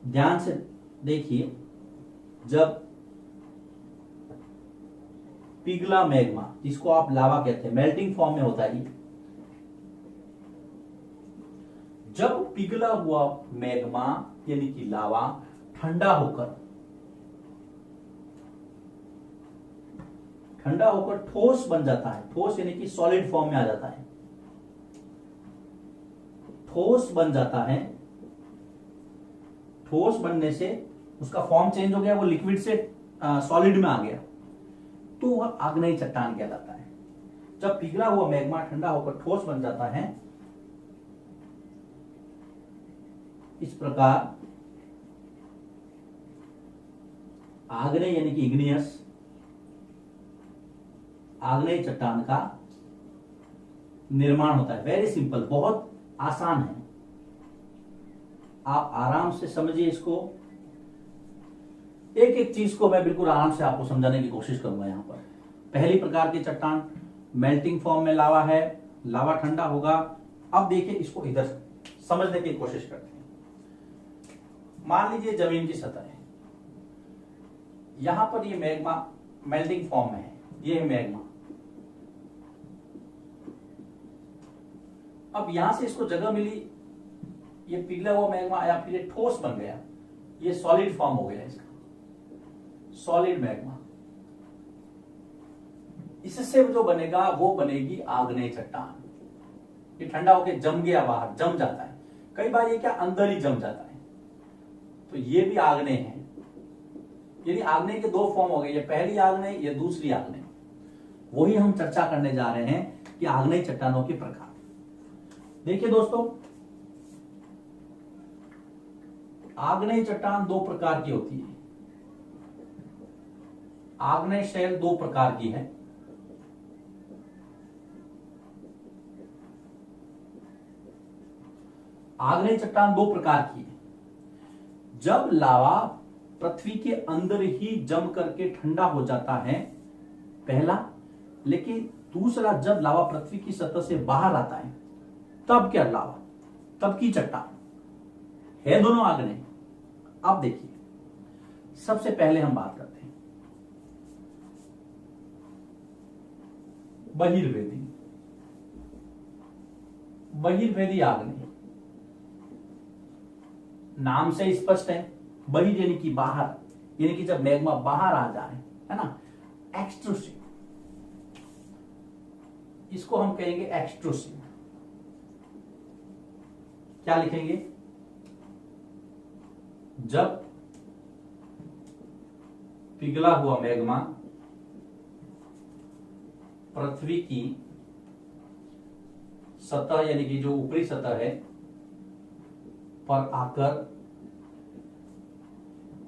ध्यान से देखिए, जब पिघला मैग्मा, जिसको आप लावा कहते हैं, मेल्टिंग फॉर्म में होता है ये, जब पिघला हुआ मैग्मा यानी कि लावा ठंडा होकर ठोस बन जाता है, ठोस यानी कि सॉलिड फॉर्म में आ जाता है, ठोस बन जाता है, ठोस बनने से उसका फॉर्म चेंज हो गया, वो लिक्विड से सॉलिड में आ गया, तो वह आग्नेय चट्टान कहलाता है। जब पिघला हुआ मैग्मा ठंडा होकर ठोस बन जाता है, इस प्रकार आग्नेय यानी कि इग्नियस आग्नेय चट्टान का निर्माण होता है। वेरी सिंपल, बहुत आसान है, आप आराम से समझिए इसको। एक एक चीज को मैं बिल्कुल आराम से आपको समझाने की कोशिश करूंगा। यहां पर पहली प्रकार की चट्टान मेल्टिंग फॉर्म में लावा है, लावा ठंडा होगा। अब देखिए, इसको इधर समझने की कोशिश करते हैं। मान लीजिए जमीन की सतह है, यहां पर ये मैग्मा मेल्टिंग फॉर्म में है, ये है मैग्मा। अब यहां से इसको जगह मिली, ये पिघला हुआ मैग्मा आया, फिर ये ठोस बन गया, ये सॉलिड फॉर्म हो गया इसका, सॉलिड मैग्मा। इससे जो बनेगा वो बनेगी आग्नेय चट्टान। ये ठंडा होकर जम गया, बाहर जम जाता है, कई बार ये क्या अंदर ही जम जाता है, तो ये भी आग्नेय है। यानी आग्नेय के दो फॉर्म हो गए, ये पहली आग्नेय, ये दूसरी आग्नेय। वही हम चर्चा करने जा रहे हैं कि आग्नेय चट्टानों के प्रकार। देखिए दोस्तों, आग्नेय चट्टान दो प्रकार की होती है। आग्नेय शैल दो प्रकार की है। आग्नेय चट्टान दो प्रकार की है। जब लावा पृथ्वी के अंदर ही जम करके ठंडा हो जाता है, पहला। लेकिन दूसरा, जब लावा पृथ्वी की सतह से बाहर आता है, तब क्या लावा, तब की चट्टान है, दोनों आग्नेय। अब देखिए, सबसे पहले हम बात करते हैं बहिर्वेदी। बहिर्वेदी आग्नेय नाम से स्पष्ट है, बहिर यानी कि बाहर, यानी कि जब मैग्मा बाहर आ जाए, है ना। एक्सट्रूसिव, इसको हम कहेंगे एक्सट्रूसिव। क्या लिखेंगे, जब पिघला हुआ मैग्मा पृथ्वी की सतह यानी कि जो ऊपरी सतह है पर आकर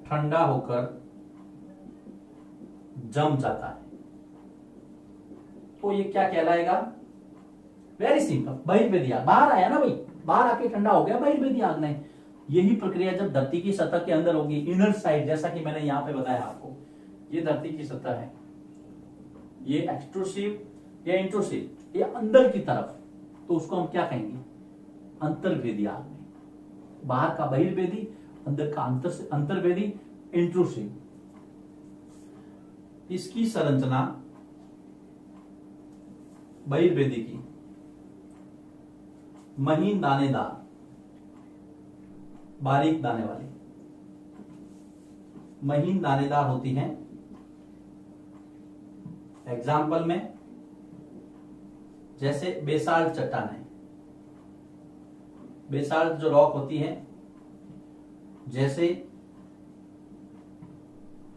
ठंडा होकर जम जाता है, तो ये क्या कहलाएगा। वेरी सिंपल, बहिर्वेदी। बाहर आया ना भाई, बाहर आके ठंडा हो गया, बहिर्वेदी आग्नेय। यही प्रक्रिया जब धरती की सतह के अंदर होगी, इनर साइड, जैसा कि मैंने यहां पे बताया आपको, ये धरती की सतह है, ये एक्सट्रूसिव या इंट्रूसिव, ये अंदर की तरफ, तो उसको हम क्या कहेंगे, अंतर्वेदी आग्नेय। बाहर का बहिर्वेदी, अंदर का अंतर्वेदी, इंट्रूसिव। इसकी संरचना बहिर्वेदी की महीन दानेदार, बारीक दाने वाली, महीन दानेदार होती हैं। एग्जाम्पल में जैसे बेसाल्ट चट्टानें, बेसाल्ट जो रॉक होती है, जैसे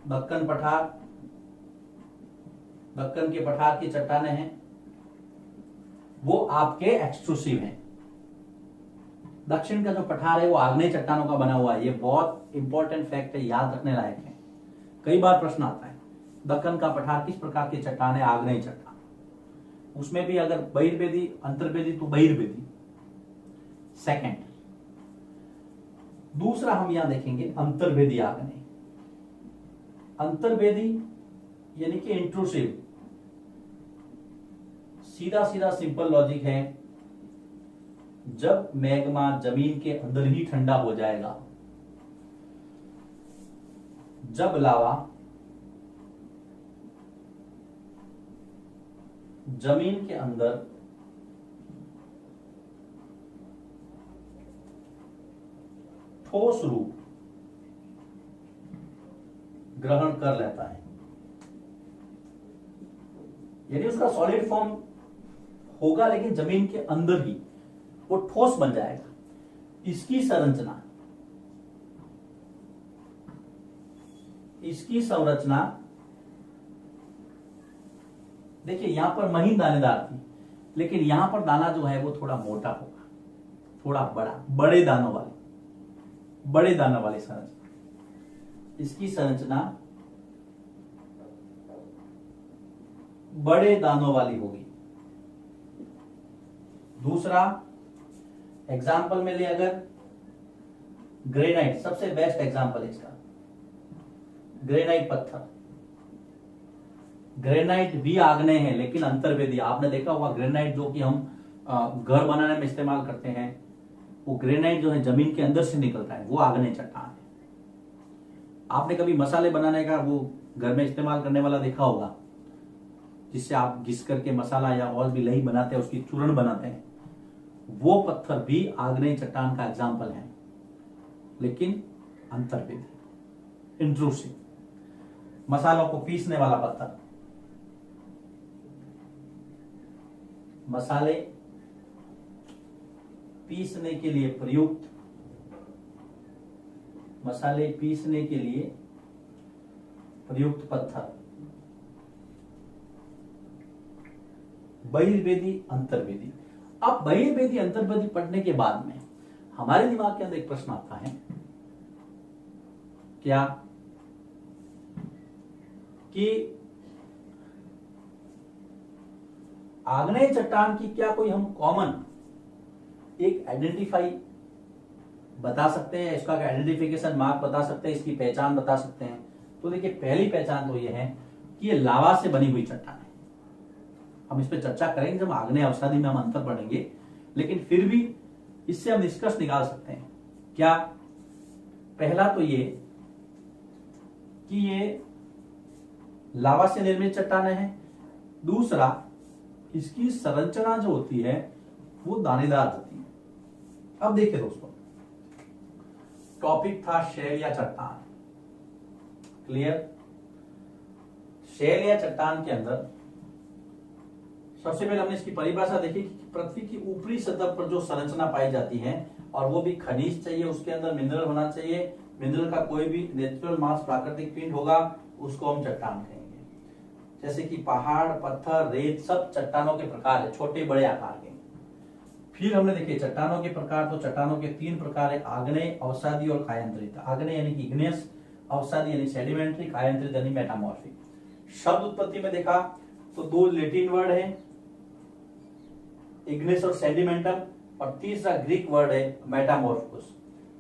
दक्कन पठार, दक्कन के पठार की चट्टानें हैं, वो आपके एक्सट्रूसिव हैं। दक्षिण का जो पठार है वो आग्नेय चट्टानों का बना हुआ है। ये बहुत इंपॉर्टेंट फैक्ट है, याद रखने लायक है, कई बार प्रश्न आता है। दक्कन का पठार किस प्रकार की चट्टान है, आग्नेय चट्टान। उसमें भी अगर बहिर्वेदी अंतर्वेदी तो बहिर्वेदी सेकंड। दूसरा हम यहां देखेंगे अंतर्वेदी आग्नेय। अंतर्वेदी यानी कि इंट्रूसिव। सीधा सीधा सिंपल लॉजिक है, जब मैग्मा जमीन के अंदर ही ठंडा हो जाएगा जब लावा जमीन के अंदर ठोस रूप ग्रहण कर लेता है, यानी उसका सॉलिड फॉर्म होगा लेकिन जमीन के अंदर ही वो ठोस बन जाएगा, इसकी संरचना देखिए यहां पर महीन दानेदार थी, लेकिन यहां पर दाना जो है वो थोड़ा मोटा होगा, थोड़ा बड़े दानों वाली संरचना, इसकी संरचना बड़े दानों वाली होगी। दूसरा एग्जाम्पल में ले अगर ग्रेनाइट, सबसे बेस्ट एग्जाम्पल है इसका, ग्रेनाइट पत्थर। ग्रेनाइट भी आग्नेय है लेकिन अंतर्वेदी। आपने देखा होगा ग्रेनाइट जो कि हम घर बनाने में इस्तेमाल करते हैं, वो ग्रेनाइट जो है जमीन के अंदर से निकलता है, वो आग्नेय चट्टान है। आपने कभी मसाले बनाने का वो घर में इस्तेमाल करने वाला देखा होगा, जिससे आप घिस करके मसाला या और भी लही बनाते हैं, उसकी चूर्ण बनाते हैं, वो पत्थर भी आग्नेय चट्टान का एग्जाम्पल है, लेकिन अंतर्वेदी, इंट्रूसिव। मसालों को पीसने वाला पत्थर, मसाले पीसने के लिए प्रयुक्त, पत्थर बहिर्वेदी, अंतर्वेदी। अब बहिर्वेदी अंतर्वेदी पढ़ने के बाद में हमारे दिमाग के अंदर एक प्रश्न आता है, क्या कि आग्नेय चट्टान की क्या कोई हम कॉमन एक आइडेंटिफाई बता सकते हैं, इसका आइडेंटिफिकेशन मार्क बता सकते हैं, इसकी पहचान बता सकते हैं? तो देखिए पहली पहचान तो यह है कि ये लावा से बनी हुई चट्टान है। हम इस पर चर्चा करेंगे जब आग्नेय अवसादी में हम अंतर पढ़ेंगे, लेकिन फिर भी इससे हम निष्कर्ष निकाल सकते हैं। क्या? पहला तो ये कि ये लावा से निर्मित चट्टानें हैं। दूसरा, इसकी संरचना जो होती है वो दानेदार होती है। अब देखिए दोस्तों, टॉपिक था शैल या चट्टान, क्लियर? शैल या चट्टान के अंदर सबसे पहले हमने इसकी परिभाषा देखी कि पृथ्वी की ऊपरी सतह पर जो संरचना पाई जाती है, और वो भी खनिज चाहिए, उसके अंदर मिनरल होना चाहिए, मिनरल का कोई भी नेचुरल मास प्राकृतिक पिंड होगा, उसको हम चट्टान कहेंगे। जैसे कि पहाड़, पत्थर, रेत, सब चट्टानों के प्रकार है, छोटे बड़े आकार के। फिर हमने देखे चट्टानों के प्रकार, तो चट्टानों के 3 प्रकार है, आग्नेय, अवसादी और कायांतरित। आग्नेय यानी कि इग्नियस, अवसादी यानी सेडिमेंट्री, कायांतरित यानी मेटामॉर्फिक। शब्द उत्पत्ति में देखा तो 2 लैटिन वर्ड है, इग्नियस और सेडिमेंटम, और तीसरा ग्रीक वर्ड है मेटामॉर्फोस।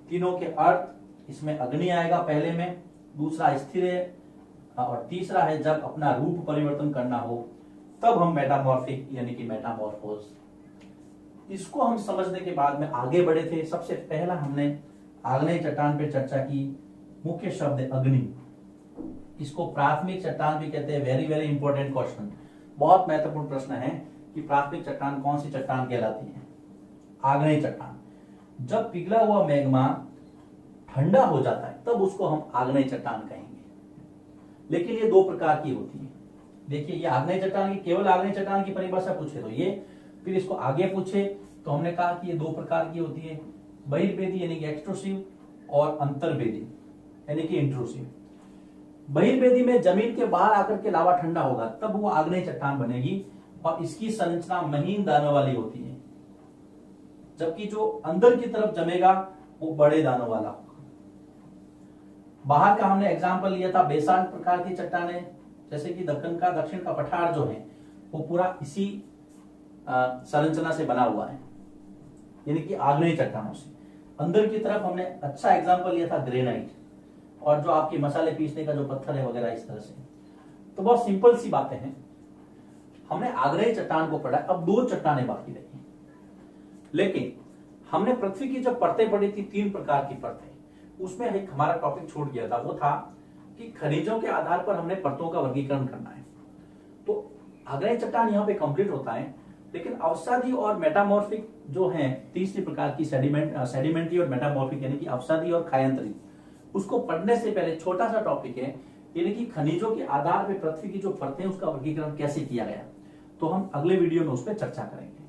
तीनों के अर्थ, इसमें अग्नि आएगा पहले में, दूसरा स्थिर है, और तीसरा है जब अपना रूप परिवर्तन करना हो तब हम मेटामॉर्फिक यानी कि मेटामॉर्फोस। इसको हम समझने के बाद में आगे बढ़े थे। सबसे पहला हमने आग्नेय चट्टान पे चर्चा की, मुख्य शब्द है अग्नि। इसको प्राथमिक चट्टान भी कहते हैं। वेरी वेरी इंपॉर्टेंट क्वेश्चन, बहुत महत्वपूर्ण प्रश्न है कि प्राथमिक चट्टान कौन सी चट्टान कहलाती है? आग्नेय चट्टान। जब पिघला हुआ मैग्मा ठंडा हो जाता है तब उसको हम आग्नेय चट्टान कहेंगे। लेकिन ये 2 प्रकार की होती है। देखिए ये आग्नेय चट्टान की, केवल आग्नेय चट्टान की परिभाषा पूछे तो ये, फिर इसको आगे पूछे तो हमने कहा कि ये 2 प्रकार की होती है, बहिर्वेदी यानी कि एक्सट्रूसिव, और अंतर्वेदी यानी कि इंट्रूसिव। बहिर्वेदी में जमीन के बाहर आकर के लावा ठंडा होगा तब वो आग्नेय चट्टान बनेगी, और इसकी संरचना महीन दानों वाली होती है, जबकि जो अंदर की तरफ जमेगा वो बड़े दानों वाला होगा। बाहर का हमने एग्जाम्पल लिया था बेसाल्ट प्रकार की चट्टानें, जैसे कि दक्षिण का पठार जो है वो पूरा इसी संरचना से बना हुआ है, यानी कि आग्नेय चट्टानों से। अंदर की तरफ हमने अच्छा एग्जाम्पल लिया था ग्रेनाइट, और जो आपके मसाले पीसने का जो पत्थर है वगैरह, इस तरह से। तो बहुत सिंपल सी बातें हैं। हमने आग्नेय चट्टान को पढ़ा, अब 2 चट्टानें बाकी रही। लेकिन हमने पृथ्वी की जब परतें पढ़ी थी, 3 प्रकार की परतें, उसमें एक हमारा टॉपिक छूट गया था, वो था कि खनिजों के आधार पर हमने परतों का वर्गीकरण करना है। तो आग्नेय चट्टान यहाँ पे कंप्लीट होता है, लेकिन अवसादी और मेटामॉर्फिक जो है तीसरी प्रकार की सेडिमेंट्री और मेटामॉर्फिक यानी कि अवसादी और खायांतरित, उसको पढ़ने से पहले छोटा सा टॉपिक है, यानी कि खनिजों के आधार पर पृथ्वी की जो परतें उसका वर्गीकरण कैसे किया गया। तो हम अगले वीडियो में उस पर चर्चा करेंगे।